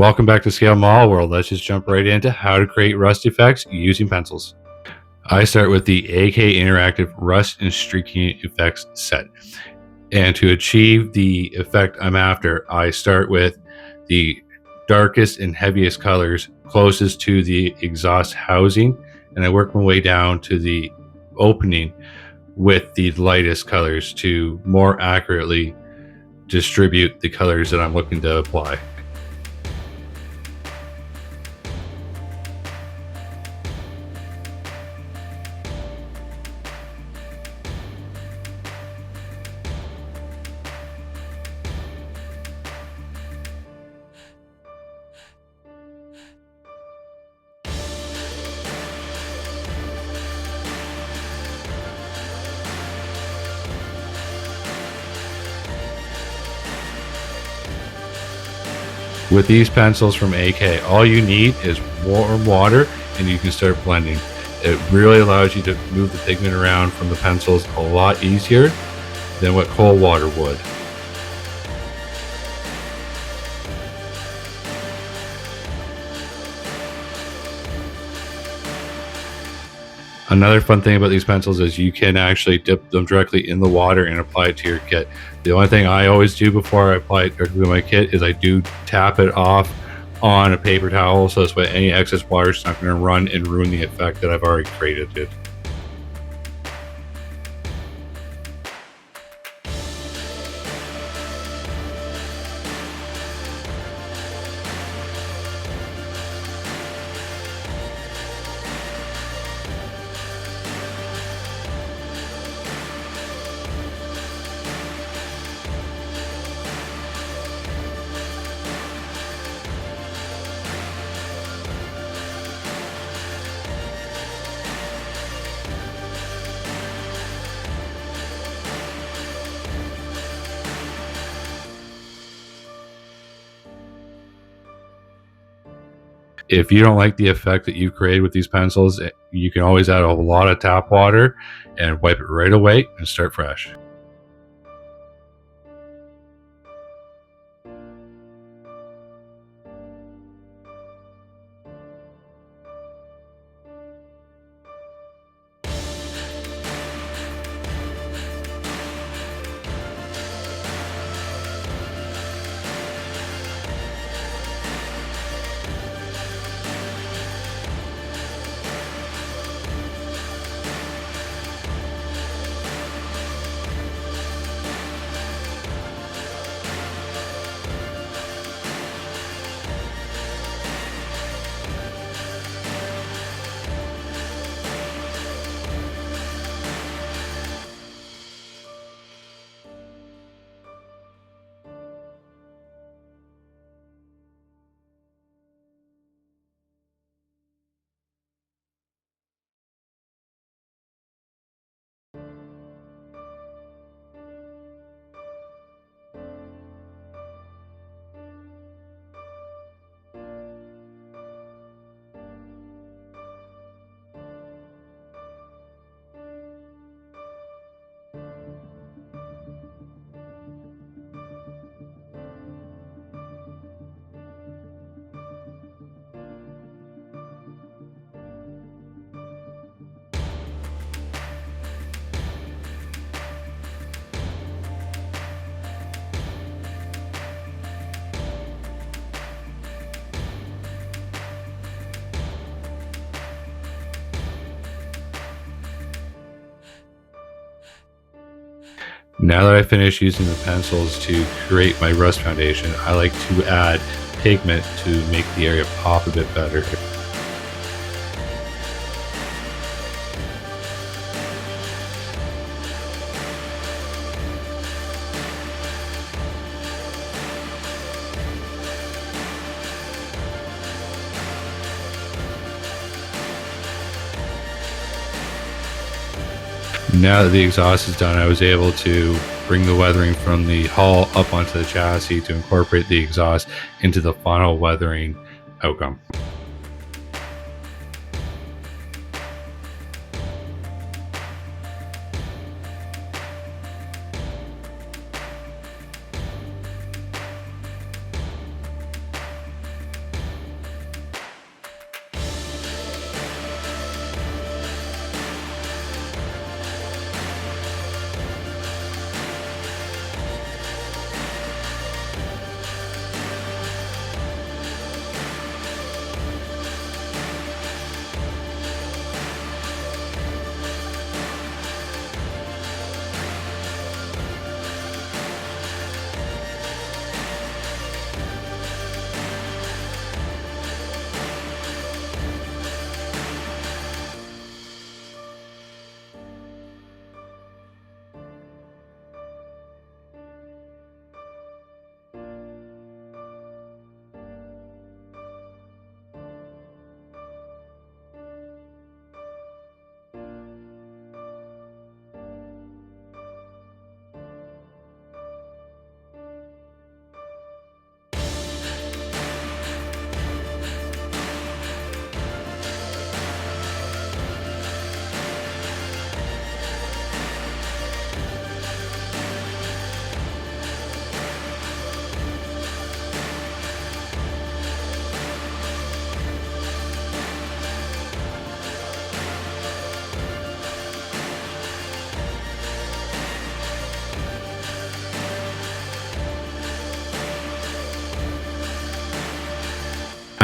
Welcome back to Scale Mall World. Let's just jump right into how to create rust effects using pencils. I start with the AK Interactive Rust and Streaking Effects set. And to achieve the effect I'm after, I start with the darkest and heaviest colors closest to the exhaust housing, and I work my way down to the opening with the lightest colors to more accurately distribute the colors that I'm looking to apply. With these pencils from AK, all you need is warm water and you can start blending. It really allows you to move the pigment around from the pencils a lot easier than what cold water would. Another fun thing about these pencils is you can actually dip them directly in the water and apply it to your kit. The only thing I always do before I apply it directly to my kit is I do tap it off on a paper towel, so this way any excess water is not going to run and ruin the effect that I've already created. If you don't like the effect that you've created with these pencils, you can always add a lot of tap water and wipe it right away and start fresh. Now that I finished using the pencils to create my rust foundation, I like to add pigment to make the area pop a bit better. Now that the exhaust is done, I was able to bring the weathering from the hull up onto the chassis to incorporate the exhaust into the final weathering outcome.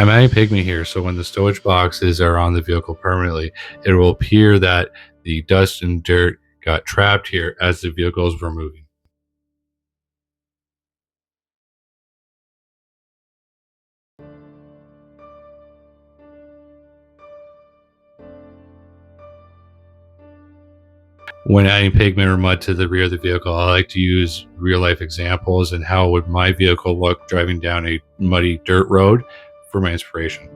I'm adding pigment here, so when the stowage boxes are on the vehicle permanently, it will appear that the dust and dirt got trapped here as the vehicles were moving. When adding pigment or mud to the rear of the vehicle, I like to use real life examples and how would my vehicle look driving down a muddy dirt road for my inspiration.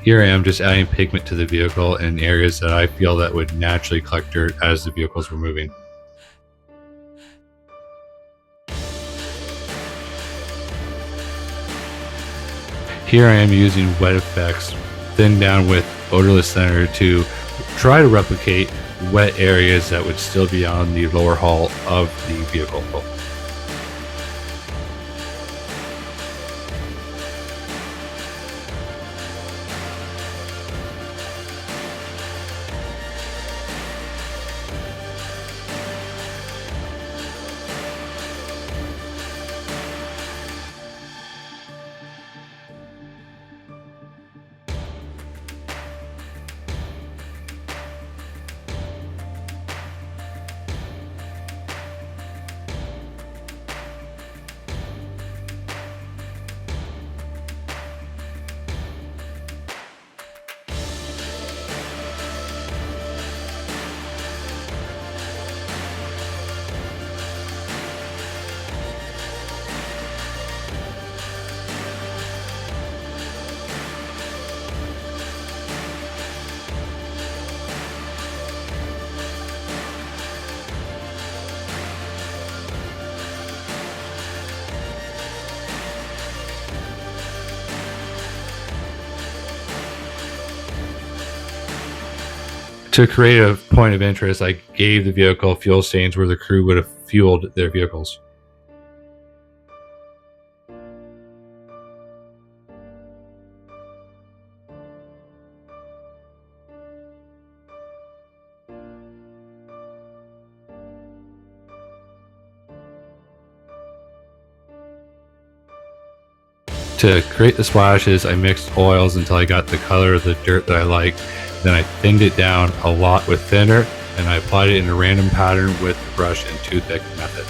Here I am just adding pigment to the vehicle in areas that I feel that would naturally collect dirt as the vehicles were moving. Here I am using wet effects thinned down with odorless thinner to try to replicate wet areas that would still be on the lower hull of the vehicle. To create a point of interest, I gave the vehicle fuel stains where the crew would have fueled their vehicles. To create the splashes, I mixed oils until I got the color of the dirt that I liked. Then I thinned it down a lot with thinner, and I applied it in a random pattern with the brush and toothpick method.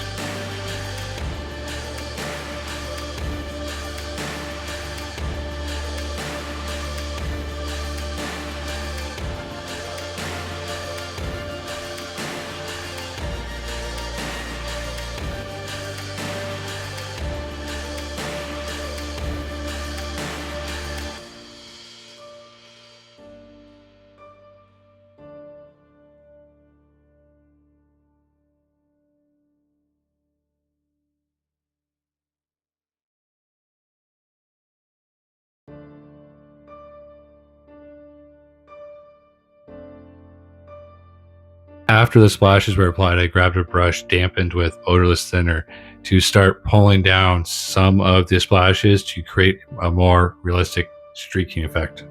After the splashes were applied, I grabbed a brush dampened with odorless thinner to start pulling down some of the splashes to create a more realistic streaking effect.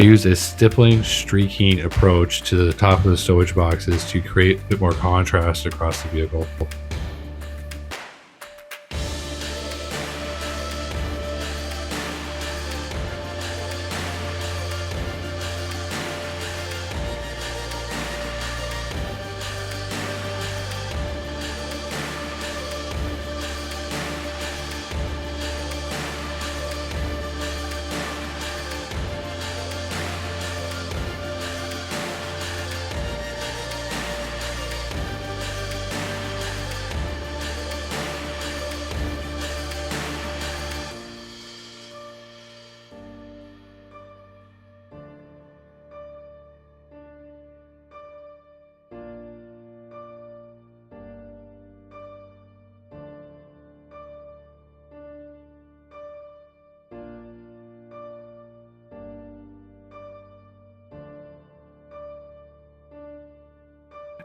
use a stippling streaking approach to the top of the stowage boxes to create a bit more contrast across the vehicle.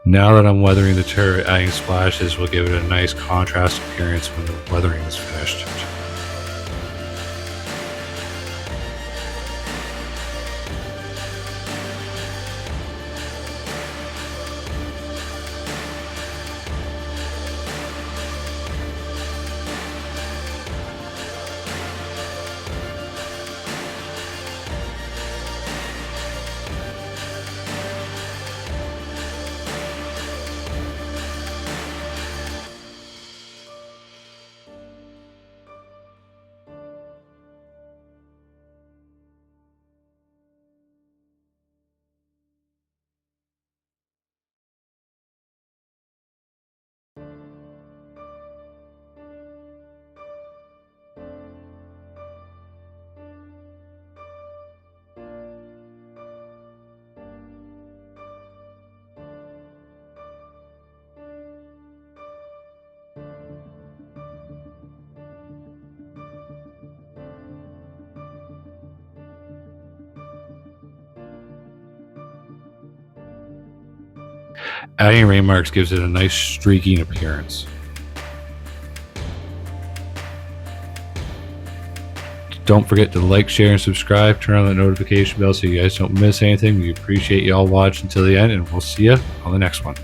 Now that I'm weathering the turret, adding splashes will give it a nice contrast appearance when the weathering is finished. Adding rain marks gives it a nice streaking appearance. Don't forget to like, share, and subscribe. Turn on the notification bell so you guys don't miss anything. We appreciate you all watching until the end, and we'll see you on the next one.